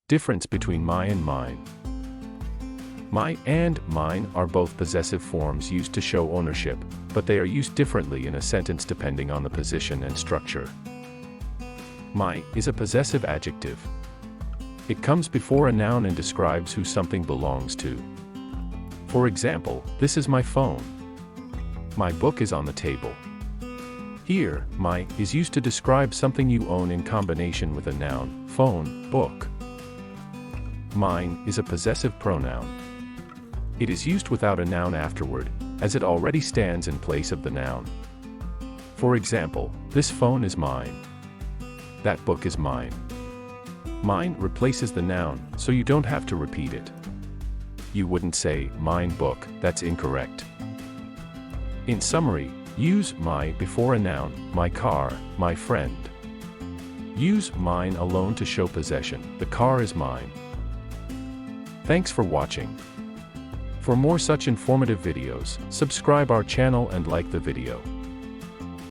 Difference between my and mine. My and mine are both possessive forms used to show ownership, but they are used differently in a sentence depending on the position and structure. My is a possessive adjective. It comes before a noun and describes who something belongs to. For example, this is my phone. My book is on the table. Here, my is used to describe something you own in combination with a noun, phone, book. Mine is a possessive pronoun. It is used without a noun afterward, as it already stands in place of the noun. For example, this phone is mine. That book is mine. Mine replaces the noun, so you don't have to repeat it. You wouldn't say, mine book, that's incorrect. In summary, use my before a noun, my car, my friend. Use mine alone to show possession, the car is mine. Thanks for watching. For more such informative videos, subscribe our channel and like the video.